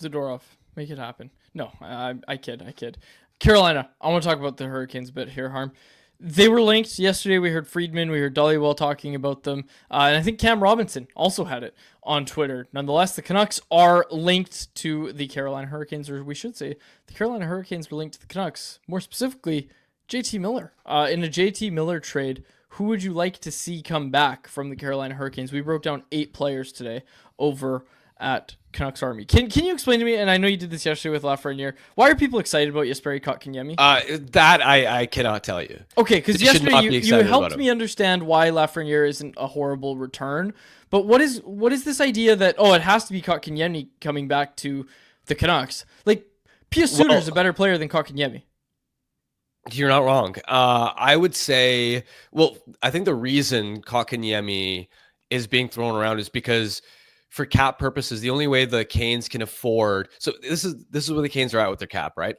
Zadorov, make it happen. No, I kid. Carolina, I want to talk about the Hurricanes a bit here, Harm. They were linked yesterday. We heard Friedman, we heard Dollywell talking about them, and I think Cam Robinson also had it on Twitter. Nonetheless, the Canucks are linked to the Carolina Hurricanes, or we should say the Carolina Hurricanes were linked to the Canucks. More specifically, JT Miller. In a JT Miller trade, who would you like to see come back from the Carolina Hurricanes? We broke down 8 players today over at Canucks Army. Can you explain to me, and I know you did this yesterday with Lafreniere, why are people excited about Jesperi Kotkaniemi? That I cannot tell you. Okay, because yesterday you helped me understand why Lafreniere isn't a horrible return, but what is this idea that, it has to be Kotkaniemi coming back to the Canucks? Like, Pius Suter's a better player than Kotkaniemi. You're not wrong. I would say, I think the reason Kotkaniemi is being thrown around is because, for cap purposes, the only way the Canes can afford. So this is where the Canes are at with their cap, right?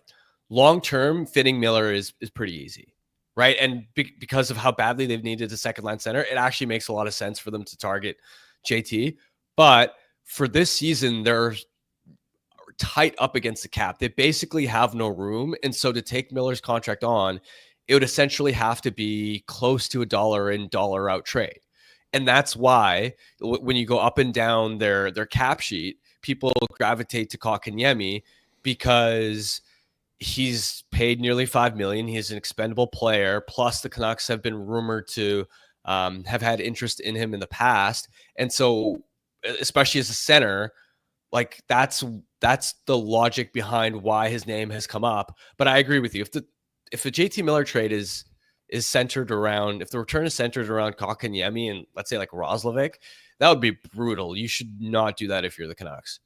Long term, fitting Miller is pretty easy, right? And because of how badly they've needed a second line center, it actually makes a lot of sense for them to target JT. But for this season, they're tight up against the cap. They basically have no room, and so to take Miller's contract on, it would essentially have to be close to $1 in, $1 out trade. And that's why when you go up and down their cap sheet, people gravitate to Kotkaniemi because he's paid nearly $5 million. He's an expendable player. Plus, the Canucks have been rumored to have had interest in him in the past. And so, especially as a center, like that's the logic behind why his name has come up. But I agree with you. If the JT Miller trade is centered around, if the return is centered around Kotkaniemi and let's say like Roslovic, that would be brutal. You should not do that if you're the Canucks.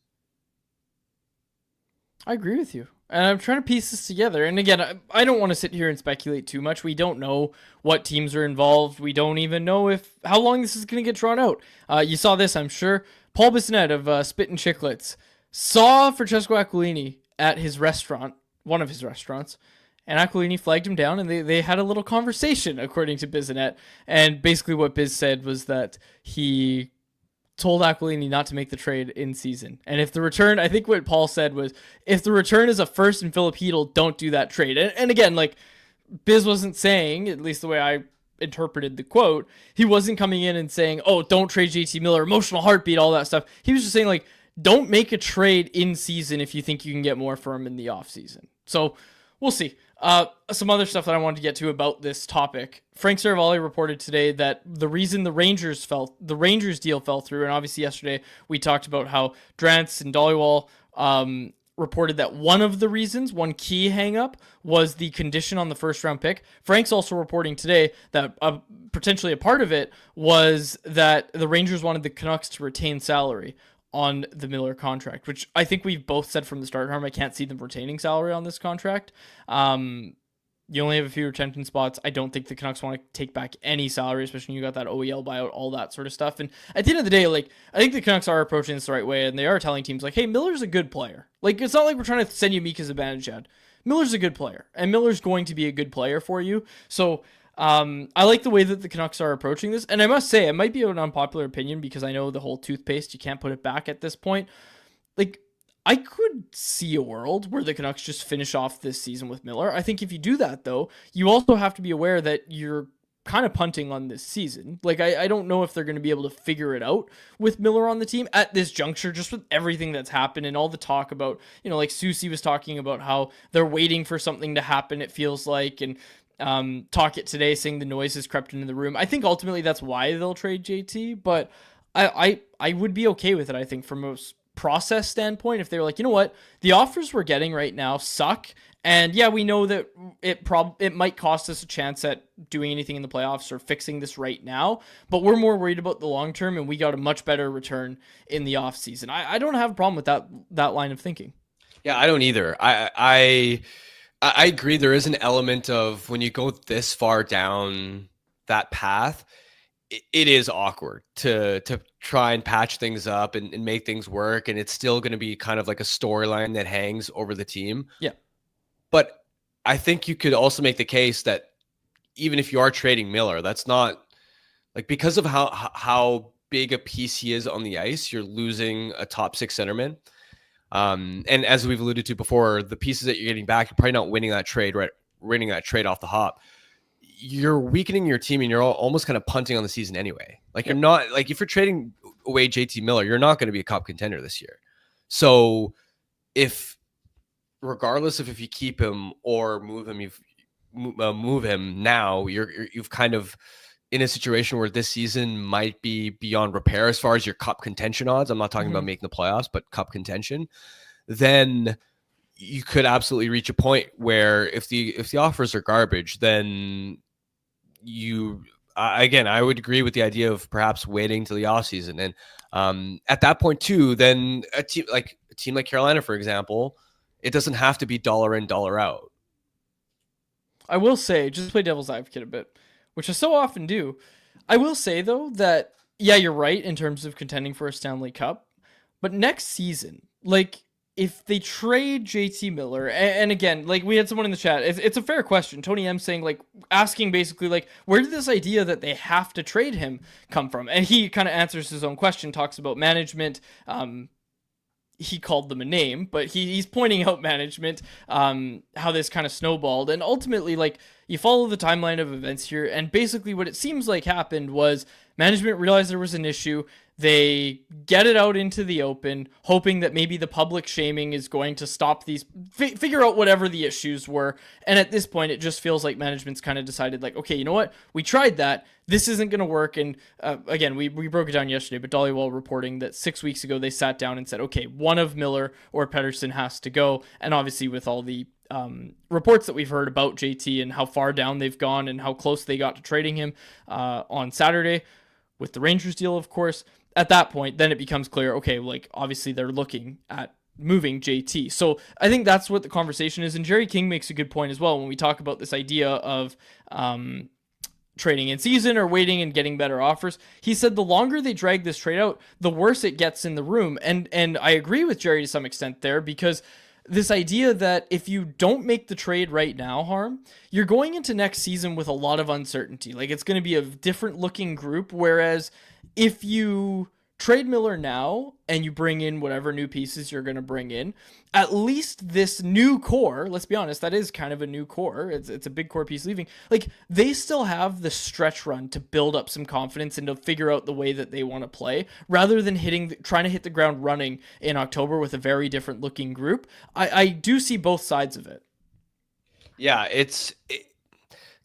I agree with you. And I'm trying to piece this together. And again, I don't want to sit here and speculate too much. We don't know what teams are involved. We don't even know how long this is going to get drawn out. You saw this, I'm sure. Paul Bissonnette of Spit and Chicklets saw Francesco Aquilini at his restaurant, one of his restaurants, and Aquilini flagged him down, and they had a little conversation, according to Bissonnette. And basically what Biz said was that he told Aquilini not to make the trade in season. And if the return, I think what Paul said was, if the return is a first and Filipino, don't do that trade. And again, like, Biz wasn't saying, at least the way I interpreted the quote, he wasn't coming in and saying, don't trade JT Miller, emotional heartbeat, all that stuff. He was just saying, like, don't make a trade in season if you think you can get more from him in the off season. So we'll see. Some other stuff that I wanted to get to about this topic. Frank Saravalli reported today that the reason the Rangers deal fell through, and obviously yesterday we talked about how Drance and Dollywall reported that one of the reasons, one key hang-up, was the condition on the first-round pick. Frank's also reporting today that potentially a part of it was that the Rangers wanted the Canucks to retain salary on the Miller contract, which I think we've both said from the start, Harm, I can't see them retaining salary on this contract. You only have a few retention spots. I don't think the Canucks want to take back any salary, especially when you got that OEL buyout, all that sort of stuff. And at the end of the day, like, I think the Canucks are approaching this the right way, and they are telling teams, like, hey, Miller's a good player. Like, it's not like we're trying to send you Mika Zibanejad. Miller's a good player, and Miller's going to be a good player for you. So I like the way that the Canucks are approaching this. And I must say, it might be an unpopular opinion because I know the whole toothpaste, you can't put it back at this point. Like, I could see a world where the Canucks just finish off this season with Miller. I think if you do that, though, you also have to be aware that you're kind of punting on this season. Like, I don't know if they're going to be able to figure it out with Miller on the team at this juncture, just with everything that's happened and all the talk about, like Susie was talking about how they're waiting for something to happen, it feels like, and talk it today, saying the noise has crept into the room. I think ultimately that's why they'll trade JT, but I would be okay with it. I think from a process standpoint, if they were like, you know what, the offers we're getting right now suck, and yeah, we know that it might cost us a chance at doing anything in the playoffs or fixing this right now, but we're more worried about the long term, and we got a much better return in the off season. I don't have a problem with that line of thinking. Yeah, I don't either. I agree. There is an element of when you go this far down that path, it is awkward to try and patch things up and make things work. And it's still going to be kind of like a storyline that hangs over the team. Yeah. But I think you could also make the case that even if you are trading Miller, that's not like, because of how big a piece he is on the ice, you're losing a top 6 centerman. And as we've alluded to before, the pieces that you're getting back, you're probably not winning that trade, right? Winning that trade off the hop. You're weakening your team, and you're almost kind of punting on the season anyway. Like, you're not, like, if you're trading away JT Miller, you're not going to be a cup contender this year. So regardless of if you keep him or move him, move him now, you've kind of in a situation where this season might be beyond repair as far as your cup contention odds. I'm not talking about making the playoffs, but cup contention. Then you could absolutely reach a point where if the offers are garbage, then I would agree with the idea of perhaps waiting till the offseason. And at that point too, then a team like Carolina, for example, it doesn't have to be dollar in, dollar out. I will say, just to play devil's advocate a bit, which I so often do, I will say, though, that, yeah, you're right in terms of contending for a Stanley Cup. But next season, like, if they trade JT Miller, and again, like, we had someone in the chat, it's a fair question. Tony M saying, like, asking basically, like, where did this idea that they have to trade him come from? And he kind of answers his own question, talks about management. He called them a name, but he's pointing out management, how this kind of snowballed. And ultimately, like, you follow the timeline of events here, and basically what it seems like happened was management realized there was an issue. They get it out into the open, hoping that maybe the public shaming is going to stop these, figure out whatever the issues were. And at this point, it just feels like management's kind of decided, like, okay, you know what? We tried that. This isn't going to work. And again, we broke it down yesterday, but Dollywall reporting that 6 weeks ago, they sat down and said, okay, one of Miller or Pettersson has to go. And obviously with all the reports that we've heard about JT and how far down they've gone and how close they got to trading him on Saturday with the Rangers deal, of course, at that point, then it becomes clear, okay, like, obviously they're looking at moving JT. So I think that's what the conversation is. And Jerry King makes a good point as well when we talk about this idea of trading in season or waiting and getting better offers. He said the longer they drag this trade out, the worse it gets in the room. And I agree with Jerry to some extent there, because this idea that if you don't make the trade right now, Harm, you're going into next season with a lot of uncertainty. Like, it's going to be a different looking group. Whereas if you trade Miller now and you bring in whatever new pieces you're going to bring in, at least this new core, let's be honest, that is kind of a new core. It's a big core piece leaving. Like, they still have the stretch run to build up some confidence and to figure out the way that they want to play, rather than trying to hit the ground running in October with a very different looking group. I do see both sides of it. Yeah, it's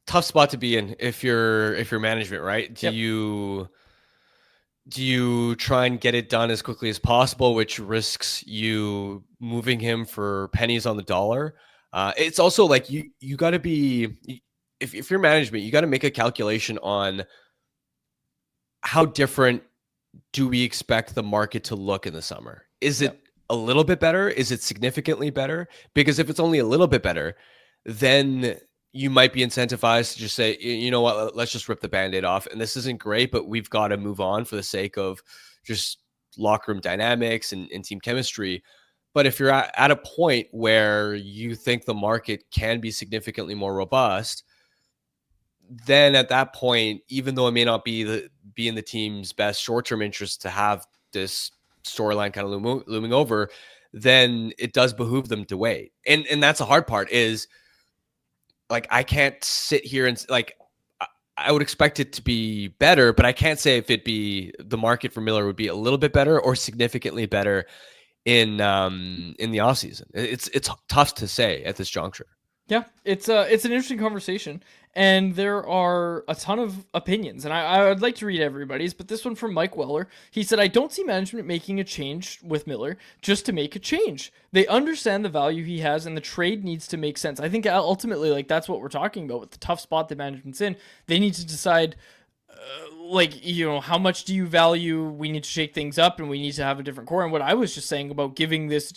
tough spot to be in if you're management, right? Do you try and get it done as quickly as possible, which risks you moving him for pennies on the dollar? It's also like you got to be, if you're management, you got to make a calculation on how different do we expect the market to look in the summer? Is it a little bit better? Is it significantly better? Because if it's only a little bit better, then you might be incentivized to just say, you know what, let's just rip the Band-Aid off. And this isn't great, but we've got to move on for the sake of just locker room dynamics and team chemistry. But if you're at a point where you think the market can be significantly more robust, then at that point, even though it may not be in the team's best short-term interest to have this storyline kind of looming over, then it does behoove them to wait. And that's the hard part is, like, I can't sit here and, like, I would expect it to be better, but I can't say if the market for Miller would be a little bit better or significantly better in the offseason. It's tough to say at this juncture. Yeah, it's an interesting conversation, and there are a ton of opinions, and I would like to read everybody's, but this one from Mike Weller. He said, "I don't see management making a change with Miller just to make a change. They understand the value he has, and the trade needs to make sense." I think ultimately, like, that's what we're talking about with the tough spot that management's in. They need to decide, how much do you value? We need to shake things up, and we need to have a different core. And what I was just saying about giving this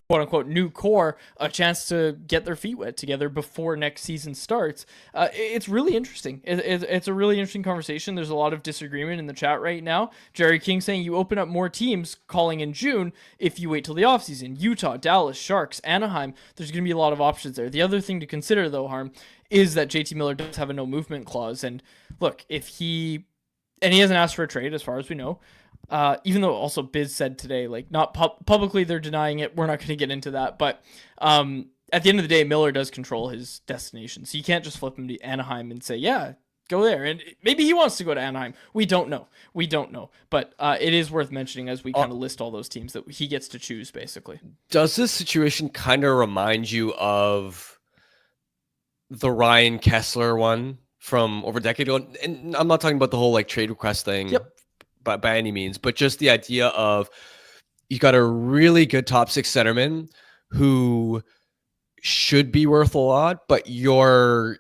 quote unquote new core a chance to get their feet wet together before next season starts. It's really interesting. It's a really interesting conversation. There's a lot of disagreement in the chat right now. Jerry King saying you open up more teams calling in June if you wait till the offseason. Utah, Dallas, Sharks, Anaheim. There's going to be a lot of options there. The other thing to consider, though, Harm, is that JT Miller does have a no movement clause. And look, he hasn't asked for a trade as far as we know. Even though also Biz said today, like, not publicly they're denying it. We're not going to get into that. But at the end of the day, Miller does control his destination. So you can't just flip him to Anaheim and say, yeah, go there. And maybe he wants to go to Anaheim. We don't know. But it is worth mentioning as we kind of list all those teams that he gets to choose, basically. Does this situation kind of remind you of the Ryan Kessler one from over a decade ago? And I'm not talking about the whole like trade request thing. Yep. By any means, but just the idea of you got a really good top six centerman who should be worth a lot, but you're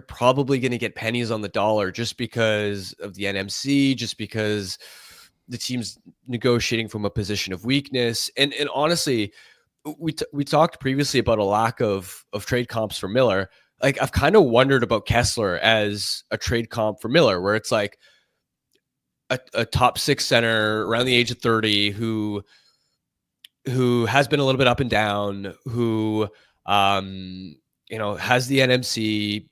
probably going to get pennies on the dollar just because of the NMC, just because the team's negotiating from a position of weakness. And honestly, we talked previously about a lack of trade comps for Miller. Like, I've kind of wondered about Kessler as a trade comp for Miller, where it's like a top six center around the age of 30 who has been a little bit up and down, who has the NMC,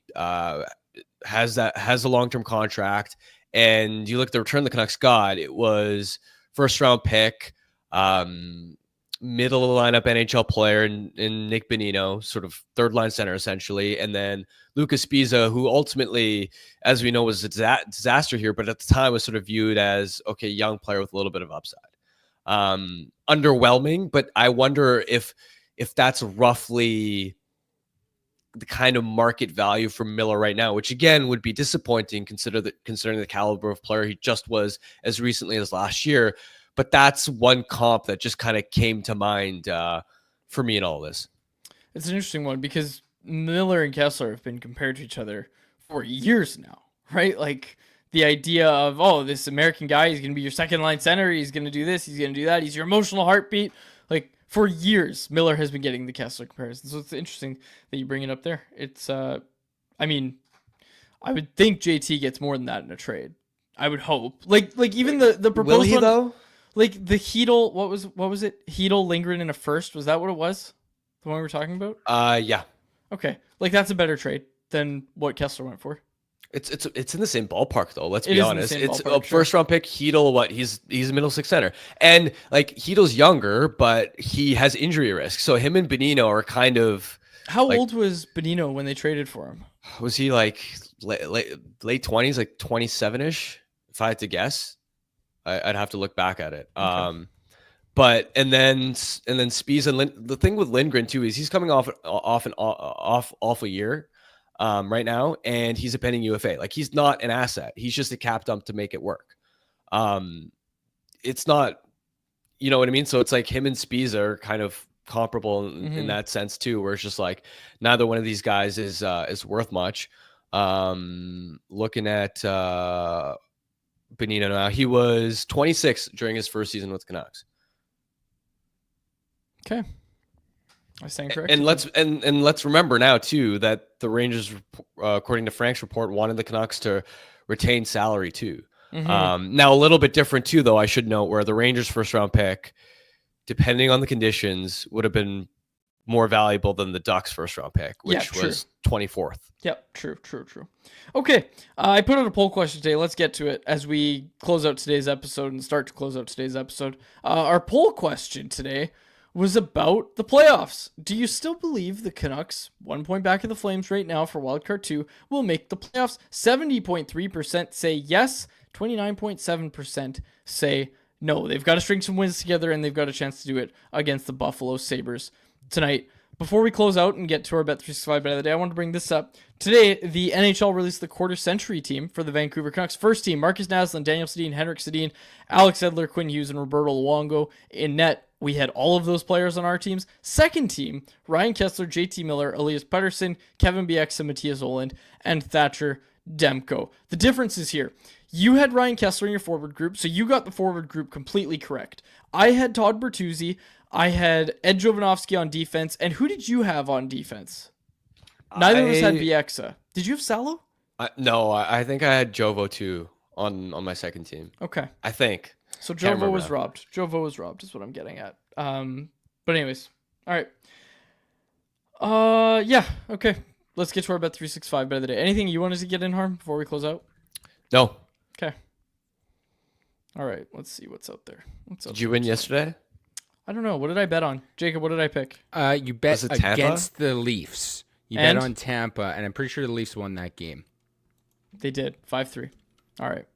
has a long-term contract, and you look at the return the Canucks got, it was first round pick, middle of the lineup NHL player in Nick Bonino, sort of third line center essentially, and then Lucas Spiza, who ultimately, as we know, was a disaster here, but at the time was sort of viewed as, okay, young player with a little bit of upside. Underwhelming, but I wonder if that's roughly the kind of market value for Miller right now, which again would be disappointing considering the caliber of player he just was as recently as last year. But that's one comp that just kind of came to mind for me in all this. It's an interesting one because Miller and Kessler have been compared to each other for years now, right? Like the idea of, oh, this American guy, he's going to be your second line center. He's going to do this. He's going to do that. He's your emotional heartbeat. Like for years, Miller has been getting the Kessler comparison. So it's interesting that you bring it up there. It's, I would think JT gets more than that in a trade. I would hope. Like even the proposed Will he one, though? Like the Hedel, what was it? Hedel Lindgren in a first. Was that what it was? The one we were talking about? Yeah. Okay. Like that's a better trade than what Kessler went for. It's in the same ballpark though. Let's be honest. It's a sure. first round pick. Hedel, he's a middle six center, and like Hedel's younger, but he has injury risk. So him and Bonino are kind of. How old was Bonino when they traded for him? Was he like late 20s, like 27ish? If I had to guess, I'd have to look back at it. Okay. But and then Spies and the thing with Lindgren too is he's coming off a year right now, and he's a pending UFA. Like he's not an asset. He's just a cap dump to make it work. It's not, you know what I mean? So it's like him and Spies are kind of comparable in that sense too, where it's just like neither one of these guys is worth much. Looking at Bonino now, he was 26 during his first season with the Canucks. Okay, I stand correct. And let's remember now too that the Rangers, according to Frank's report, wanted the Canucks to retain salary too. Now a little bit different too, though. I should note where the Rangers' first round pick, depending on the conditions, would have been more valuable than the Ducks' first round pick, which was 24th. Yep, true. Okay, I put out a poll question today. Let's get to it as we close out today's episode and start to close out today's episode. Our poll question today was about the playoffs. Do you still believe the Canucks, 1 point back of the Flames right now for Wildcard 2, will make the playoffs? 70.3% say yes, 29.7% say no. They've got to string some wins together, and they've got a chance to do it against the Buffalo Sabres tonight. Before we close out and get to our Bet365 Bet of the Day, I want to bring this up. Today, the NHL released the quarter-century team for the Vancouver Canucks. First team, Marcus Naslund, Daniel Sedin, Henrik Sedin, Alex Edler, Quinn Hughes, and Roberto Luongo. In net, we had all of those players on our teams. Second team, Ryan Kessler, JT Miller, Elias Pettersson, Kevin Bieksa, Matthias Oland, and Thatcher Demko. The difference is here. You had Ryan Kessler in your forward group, so you got the forward group completely correct. I had Todd Bertuzzi. I had Ed Jovanovski on defense. And who did you have on defense? Neither of us had Bieksa. Did you have Salo? No, I think I had Jovo too on my second team. Okay. I think. So Can't Jovo was remember. robbed. Jovo was robbed is what I'm getting at. But anyways. All right. Yeah. Okay. Let's get to our Bet365 Bet of the Day. Anything you wanted to get in, Harm, before we close out? No. Okay. All right. Let's see what's out there. Did you win yesterday? I don't know. What did I bet on? Jacob, what did I pick? You bet Was it Tampa? against the Leafs. You And? bet on Tampa, and I'm pretty sure the Leafs won that game. They did. 5-3. All right.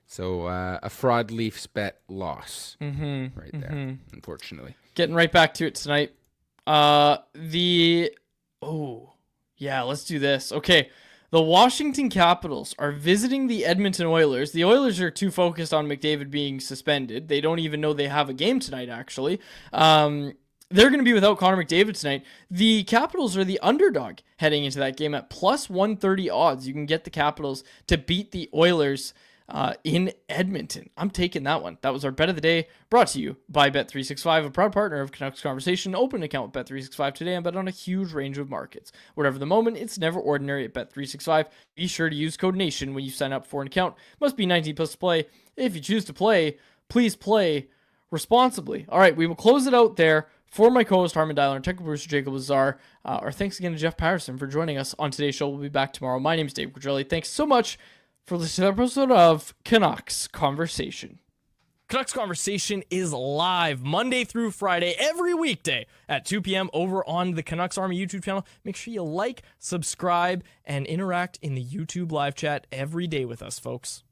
So a fraud Leafs bet loss Mm-hmm. right there, unfortunately. Getting right back to it tonight. Let's do this. Okay. The Washington Capitals are visiting the Edmonton Oilers. The Oilers are too focused on McDavid being suspended. They don't even know they have a game tonight, actually. They're going to be without Connor McDavid tonight. The Capitals are the underdog heading into that game at plus 130 odds. You can get the Capitals to beat the Oilers in Edmonton. I'm taking that one. That was our Bet of the Day, brought to you by Bet365, a proud partner of Canucks Conversation. Open an account with Bet365 today and bet on a huge range of markets. Whatever the moment, it's never ordinary at Bet365. Be sure to use code NATION when you sign up for an account. Must be 19 plus to play. If you choose to play, please play responsibly. All right, we will close it out there. For my co-host Harmon Dyler and technical producer Jacob Lazar, our thanks again to Jeff Patterson for joining us on today's show. We'll be back tomorrow. My name is Dave Quadrelli. Thanks so much for listening to the episode of Canucks Conversation. Canucks Conversation is live Monday through Friday, every weekday at 2 p.m. over on the Canucks Army YouTube channel. Make sure you like, subscribe, and interact in the YouTube live chat every day with us, folks.